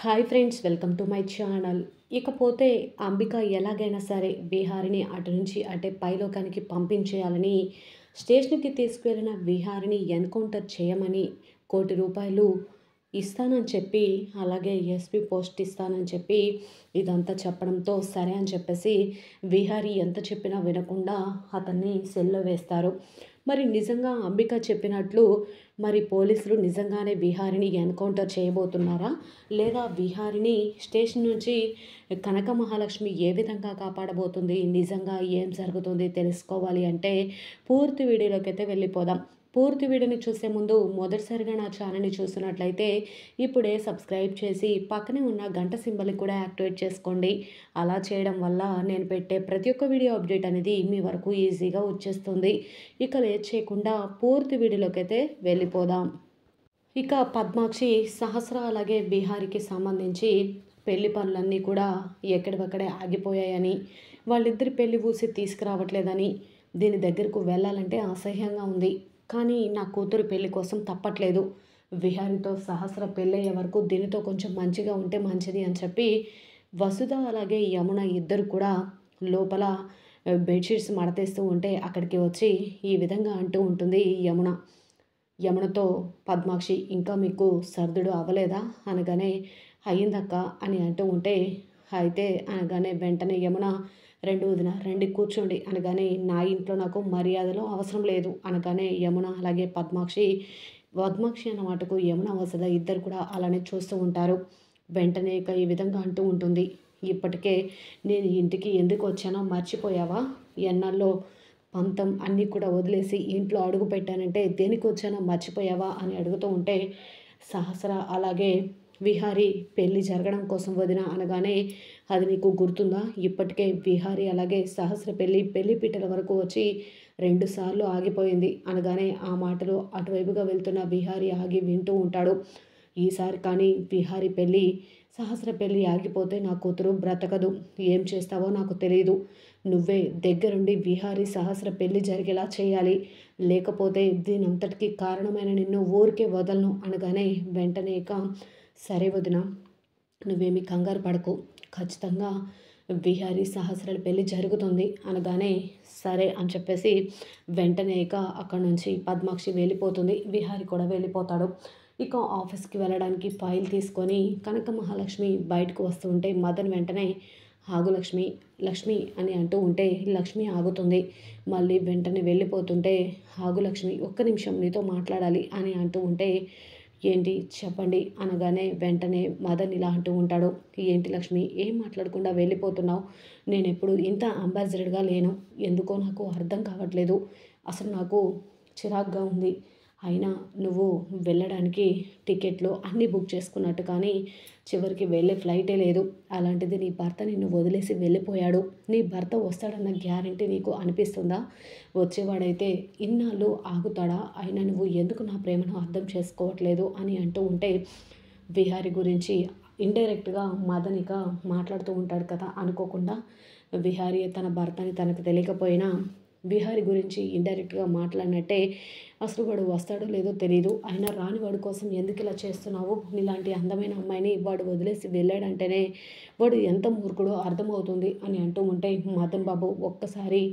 Hi friends, welcome to my channel. ఇకపోతే అంబిక ఎలాగైనా సరే విహారిని అటు నుంచి అటే పైలోకానికి పంపించేయాలని స్టేషన్కి తీసుకువెళ్ళిన విహారిని ఎన్కౌంటర్ చేయమని ₹1,00,00,000 ఇస్తానని చెప్పి, అలాగే ఎస్పీ పోస్ట్ ఇస్తానని చెప్పి ఇదంతా చెప్పడంతో సరే అని చెప్పేసి విహారి ఎంత చెప్పినా వినకుండా అతన్ని సెల్లో వేస్తారు. మరి నిజంగా అంబిక చెప్పినట్లు మరి పోలీసులు నిజంగానే విహారిని ఎన్కౌంటర్ చేయబోతున్నారా? లేదా విహారిని స్టేషన్ నుంచి కనక మహాలక్ష్మి ఏ విధంగా కాపాడబోతుంది? నిజంగా ఏం జరుగుతుంది తెలుసుకోవాలి అంటే పూర్తి వీడియోలోకి అయితే వెళ్ళిపోదాం. పూర్తి వీడియోని చూసే ముందు మొదటిసారిగా నా ఛానల్ని చూస్తున్నట్లయితే ఇప్పుడే సబ్స్క్రైబ్ చేసి పక్కనే ఉన్న గంట సింబల్ని కూడా యాక్టివేట్ చేసుకోండి. అలా చేయడం వల్ల నేను పెట్టే ప్రతి ఒక్క వీడియో అప్డేట్ అనేది మీ వరకు ఈజీగా వచ్చేస్తుంది. ఇక లేట్ చేయకుండా పూర్తి వీడియోలోకి అయితే వెళ్ళిపోదాం. ఇక పద్మాక్షి, సహస్ర అలాగే బిహారీకి సంబంధించి పెళ్లి పనులన్నీ కూడా ఎక్కడివక్కడే ఆగిపోయాయని, వాళ్ళిద్దరి పెళ్లి ఊసి తీసుకురావట్లేదని, దీని దగ్గరకు వెళ్ళాలంటే అసహ్యంగా ఉంది, కానీ నా కూతురు పెళ్లి కోసం తప్పట్లేదు, విహారితో సహస్ర పెళ్ళయ్యే వరకు దీనితో కొంచెం మంచిగా ఉంటే మంచిది అని చెప్పి వసుధ అలాగే యమున ఇద్దరు కూడా లోపల బెడ్షీట్స్ మడతేస్తూ ఉంటే అక్కడికి వచ్చి ఈ విధంగా అంటూ ఉంటుంది యమున. యమునతో పద్మాక్షి, ఇంకా మీకు సర్దుడు అవ్వలేదా అనగానే అయ్యిందక్క అని అంటూ ఉంటే, అయితే అనగానే వెంటనే యమున, రెండు వదిన రండి కూర్చోండి అనగానే, నా ఇంట్లో నాకు మర్యాదలు అవసరం లేదు అనగానే యమున అలాగే పద్మాక్షి అన్న మాటకు యమున వసుధ ఇద్దరు కూడా అలానే చూస్తూ ఉంటారు. వెంటనే ఇక ఈ విధంగా అంటూ ఉంటుంది, ఇప్పటికే నేను ఇంటికి ఎందుకు వచ్చానో మర్చిపోయావా? ఎన్నాళ్ళో పంతం అన్నీ కూడా వదిలేసి ఇంట్లో అడుగు పెట్టానంటే దేనికి వచ్చానో మర్చిపోయావా అని అడుగుతూ ఉంటే, సహస్ర అలాగే విహారీ పెళ్ళి జరగడం కోసం వదిన అనగానే, అది నీకు గుర్తుందా? ఇప్పటికే విహారీ అలాగే సహస్ర పెళ్లి పీటల వరకు వచ్చి 2 సార్లు ఆగిపోయింది అనగానే ఆ మాటలు అటువైపుగా వెళ్తున్న విహారీ ఆగి వింటూ ఉంటాడు. ఈసారి కానీ విహారీ పెళ్ళి సహస్ర పెళ్ళి ఆగిపోతే నా కూతురు బ్రతకదు. ఏం చేస్తావో నాకు తెలియదు. నువ్వే దగ్గరుండి విహారీ సహస్ర పెళ్ళి జరిగేలా చేయాలి. లేకపోతే దీనంతటికీ కారణమైన నిన్ను ఊరికే వదలను అనగానే వెంటనే ఇక సరే వదిన, నువ్వేమి కంగారు పడకు, ఖచ్చితంగా విహారీ సహస్రాల పెళ్ళి జరుగుతుంది అనగానే సరే అని చెప్పేసి వెంటనే ఇక అక్కడి నుంచి పద్మాక్షి వెళ్ళిపోతుంది. విహారీ కూడా వెళ్ళిపోతాడు. ఇక ఆఫీస్కి వెళ్ళడానికి ఫైల్ తీసుకొని కనక మహాలక్ష్మి బయటకు వస్తూ ఉంటే మదన్ వెంటనే ఆగు లక్ష్మి, లక్ష్మి అని అంటూ ఉంటే లక్ష్మి ఆగుతుంది. మళ్ళీ వెంటనే వెళ్ళిపోతుంటే, ఆగు లక్ష్మి, ఒక్క నిమిషం నీతో మాట్లాడాలి అని అంటూ ఉంటే, ఏంటి చెప్పండి అనగానే వెంటనే మదన్ ఇలా అంటూ ఉంటాడు, ఏంటి లక్ష్మి ఏం మాట్లాడకుండా వెళ్ళిపోతున్నావు? నేను ఎప్పుడు ఇంత అంబాసిడర్గా లేను, ఎందుకో నాకు అర్థం కావట్లేదు, అసలు నాకు చిరాగ్గా ఉంది. అయినా నువ్వు వెళ్ళడానికి టికెట్లు అన్నీ బుక్ చేసుకున్నట్టు, కానీ చివరికి వెళ్ళే ఫ్లైటే లేదు. అలాంటిది నీ భర్త నిన్ను వదిలేసి వెళ్ళిపోయాడు. నీ భర్త వస్తాడన్న గ్యారెంటీ నీకు అనిపిస్తుందా? వచ్చేవాడైతే ఇన్నాళ్ళు ఆగుతాడా? అయినా నువ్వు ఎందుకు నా ప్రేమను అర్థం చేసుకోవట్లేదు అని అంటూ ఉంటే, విహారి గురించి ఇండైరెక్ట్గా మదనిక మాట్లాడుతూ ఉంటాడు కదా. అనుకోకుండా విహారి తన భర్తని తనకు తెలియకపోయినా విహారి గురించి ఇండైరెక్ట్గా మాట్లాడినట్టే, అసలు వాడు వస్తాడో లేదో తెలీదు, అయినా రాని వాడి కోసం ఎందుకు ఇలా చేస్తున్నావు? నీలాంటి అందమైన అమ్మాయిని వాడు వదిలేసి వెళ్ళాడంటేనే వాడు ఎంత మూర్ఖుడో అర్థమవుతుంది అని అంటూ ఉంటే, మదన్ బాబు ఒక్కసారి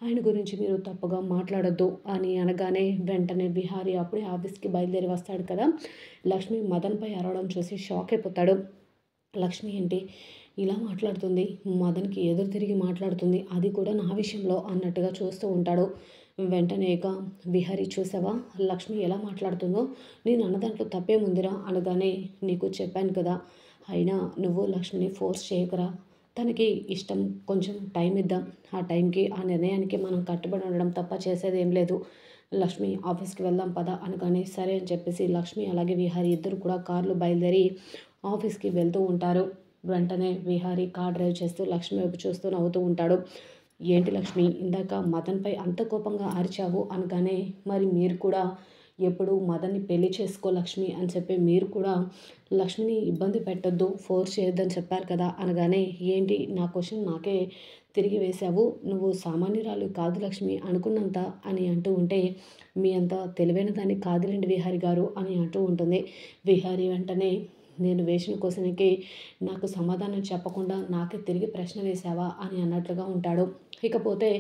ఆయన గురించి మీరు తప్పుగా మాట్లాడొద్దు అని అనగానే వెంటనే విహారి అప్పుడే ఆఫీస్కి బయలుదేరి వస్తాడు కదా. లక్ష్మి మదన్పై అరవడం చూసి షాక్ అయిపోతాడు. లక్ష్మి ఏంటి ఇలా మాట్లాడుతుంది, మదన్కి ఎదురు తిరిగి మాట్లాడుతుంది, అది కూడా నా విషయంలో అన్నట్టుగా చూస్తూ ఉంటాడు. వెంటనే ఇక విహారీ, చూసావా లక్ష్మి ఎలా మాట్లాడుతుందో, నేను అన్న దాంట్లో తప్పేముందిరా అనగానే, నీకు చెప్పాను కదా, అయినా నువ్వు లక్ష్మిని ఫోర్స్ చేయకురా, తనకి ఇష్టం, కొంచెం టైం ఇద్దాం, ఆ టైంకి ఆ నిర్ణయానికి మనం కట్టుబడి ఉండడం తప్ప చేసేది ఏం లేదు, లక్ష్మి ఆఫీస్కి వెళ్దాం పద అనగానే సరే అని చెప్పేసి లక్ష్మి అలాగే విహారీ ఇద్దరు కూడా కార్లు బయలుదేరి ఆఫీస్కి వెళ్తూ ఉంటారు. వెంటనే విహారీ కార్ డ్రైవ్ చేస్తూ లక్ష్మి వైపు చూస్తూ నవ్వుతూ ఉంటాడు. ఏంటి లక్ష్మి, ఇందాక మదన్పై అంత కోపంగా అరిచావు అనగానే, మరి మీరు కూడా ఎప్పుడు మదన్ని పెళ్లి చేసుకో లక్ష్మి అని చెప్పి మీరు కూడా లక్ష్మిని ఇబ్బంది పెట్టొద్దు, ఫోర్స్ చేయొద్దని చెప్పారు కదా అనగానే, ఏంటి నా క్వశ్చన్ నాకే తిరిగి వేశావు, నువ్వు సామాన్యురాలు కాదు లక్ష్మి అనుకున్నంత అని అంటూ ఉంటే, మీ అంత తెలివైన దాన్ని కాదులేండి విహారీ గారు అని అంటూ ఉంటుంది. విహారీ వెంటనే నేను వేసిన క్వశ్చన్‌కి నాకు సమాధానం చెప్పకుండా నాకే తిరిగి ప్రశ్న వేశావా అని అన్నట్లుగా ఉంటాడు. ఇకపోతే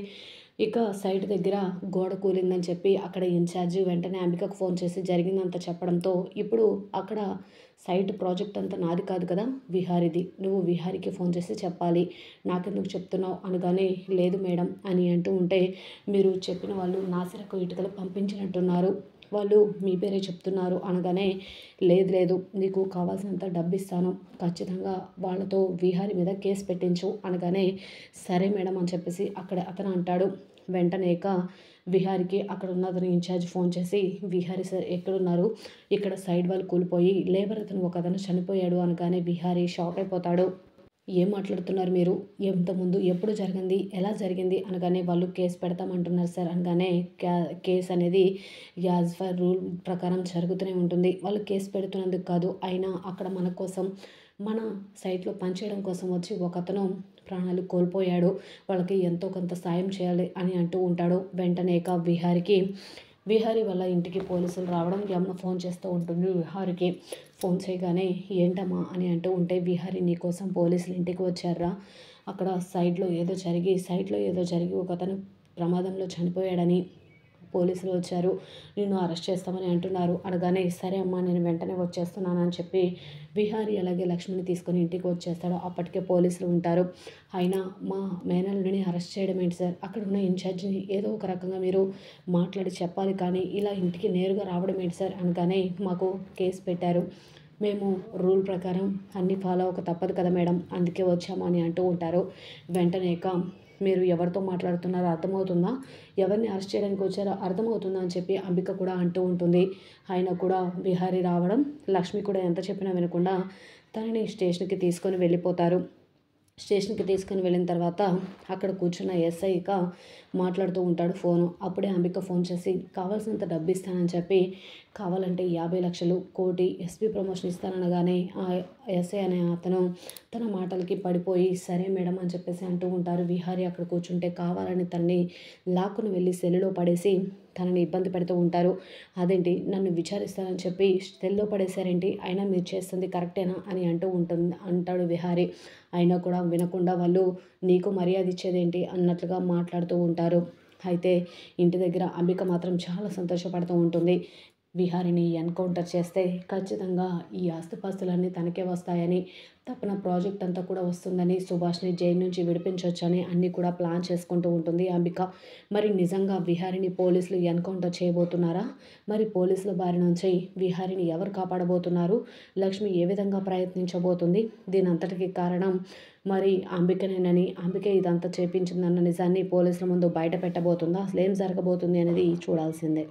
ఇక సైట్ దగ్గర గోడ కూలిందని చెప్పి అక్కడ ఇన్ఛార్జి వెంటనే అంబికకు ఫోన్ చేసి జరిగిందంతా చెప్పడంతో, ఇప్పుడు అక్కడ సైట్ ప్రాజెక్ట్ అంతా నాది కాదు కదా, విహారిది. నువ్వు విహారికి ఫోన్ చేసి చెప్పాలి. నాకెందుకు చెప్తున్నావు అనగానే, లేదు మేడం అని అంటూ ఉంటే, మీరు చెప్పిన వాళ్ళు నాసిరకం ఇటుకలు పంపించినట్టున్నారు. వాళ్ళు మీ పేరే చెప్తున్నారు అనగానే, లేదు లేదు నీకు కావాల్సినంత డబ్బిస్తాను. ఖచ్చితంగా వాళ్ళతో విహారి మీద కేసు పెట్టించు అనగానే, సరే మేడం అని చెప్పేసి అక్కడ అతను అంటాడు. వెంటనే ఇక విహారికి అక్కడ ఉన్న అతని ఇన్ఛార్జ్ ఫోన్ చేసి, విహారి సార్ ఎక్కడున్నారు? ఇక్కడ సైడ్ వాళ్ళు కూలిపోయి లేబర్ అతను ఒకతను చనిపోయాడు అనగానే విహారి షాక్ అయిపోతాడు. ఏం మాట్లాడుతున్నారు మీరు? ఇంతకుముందు ఎప్పుడు జరిగింది? ఎలా జరిగింది? అనగానే, వాళ్ళు కేస్ పెడతామంటున్నారు సార్ అనగానే, కేస్ అనేది యాజ్ ఫర్ రూల్ ప్రకారం జరుగుతూనే ఉంటుంది. వాళ్ళు కేస్ పెడుతున్నందుకు కాదు, అయినా అక్కడ మన కోసం, మన సైట్‌లో పనిచేయడం కోసం వచ్చి ఒకతను ప్రాణాలు కోల్పోయాడు. వాళ్ళకి ఎంతో కొంత సాయం చేయాలి అని అంటూ ఉంటాడు. వెంటనే ఇక విహారీ వాళ్ళ ఇంటికి పోలీసులు రావడం, యమున ఫోన్ చేస్తూ ఉంటుంది విహారికి. ఫోన్ చేయగానే, ఏంటమ్మా అని అంటూ ఉంటే, విహారీ నీకోసం పోలీసులు ఇంటికి వచ్చార్రా. అక్కడ సైట్‌లో ఏదో జరిగి ఒకతను ప్రమాదంలో చనిపోయాడని పోలీసులు వచ్చారు. నిన్ను అరెస్ట్ చేస్తామని అంటున్నారు అనగానే, సరే అమ్మా నేను వెంటనే వచ్చేస్తున్నాను అని చెప్పి విహారీ అలాగే లక్ష్మిని తీసుకొని ఇంటికి వచ్చేస్తాడు. అప్పటికే పోలీసులు ఉంటారు. అయినా మా మేనల్లుడిని అరెస్ట్ చేయడం ఏంటి సార్? అక్కడ ఉన్న ఇన్ఛార్జిని ఏదో ఒక రకంగా మీరు మాట్లాడి చెప్పాలి కానీ ఇలా ఇంటికి నేరుగా రావడం ఏంటి సార్ అనగానే, మాకు కేసు పెట్టారు. మేము రూల్ ప్రకారం అన్నీ ఫాలో అవ్వక తప్పదు కదా మేడం, అందుకే వచ్చాము అని అంటూ ఉంటారు. వెంటనే ఇక మీరు ఎవరితో మాట్లాడుతున్నారో అర్థమవుతుందా? ఎవరిని అరెస్ట్ చేయడానికి వచ్చారో అర్థమవుతుందా అని చెప్పి అంబిక కూడా అంటూ ఉంటుంది. అయినా కూడా విహారీ రావడం, లక్ష్మి కూడా ఎంత చెప్పినా వినకుండా తనని స్టేషన్‌కి తీసుకొని వెళ్ళిపోతారు. స్టేషన్‌కి తీసుకొని వెళ్ళిన తర్వాత అక్కడ కూర్చున్న ఎస్ఐ ఇక మాట్లాడుతూ ఉంటాడు ఫోను. అప్పుడే అంబిక ఫోన్ చేసి కావాల్సినంత డబ్బు ఇస్తానని చెప్పి, కావాలంటే 50,00,000 కోటి ఎస్పీ ప్రమోషన్ ఇస్తాననగానే ఆ ఎస్ఐ అనే అతను తన మాటలకి పడిపోయి, సరే మేడం అని చెప్పేసి అంటూ ఉంటారు. విహారీ అక్కడ కూర్చుంటే కావాలని తనని లాక్కుని వెళ్ళి సెల్లులో పడేసి తనని ఇబ్బంది పెడుతూ ఉంటారు. అదేంటి నన్ను విచారిస్తానని చెప్పి సెల్‌లో పడేశారేంటి? అయినా మీరు చేస్తుంది కరెక్టేనా అని అంటాడు విహారీ. అయినా కూడా వినకుండా వాళ్ళు, నీకు మర్యాద ఇచ్చేదేంటి అన్నట్లుగా మాట్లాడుతూ ఉంటారు. అయితే ఇంటి దగ్గర అంబిక మాత్రం చాలా సంతోషపడుతూ ఉంటుంది. విహారిని ఎన్కౌంటర్ చేస్తే ఖచ్చితంగా ఈ ఆస్తిపాస్తులన్నీ తనకే వస్తాయని, తప్పన ప్రాజెక్ట్ అంతా కూడా వస్తుందని, సుభాష్‌ని జైలు నుంచి విడిపించొచ్చని అన్నీ కూడా ప్లాన్ చేసుకుంటూ ఉంటుంది అంబిక. మరి నిజంగా విహారిని పోలీసులు ఎన్కౌంటర్ చేయబోతున్నారా? మరి పోలీసుల బారి నుంచి విహారిని ఎవరు కాపాడబోతున్నారు? లక్ష్మి ఏ విధంగా ప్రయత్నించబోతుంది? దీనంతటికి కారణం మరి అంబికనేనని, అంబికే ఇదంతా చేపించిందన్న నిజాన్ని పోలీసుల ముందు బయట పెట్టబోతుందా? అసలేం జరగబోతుంది అనేది చూడాల్సిందే.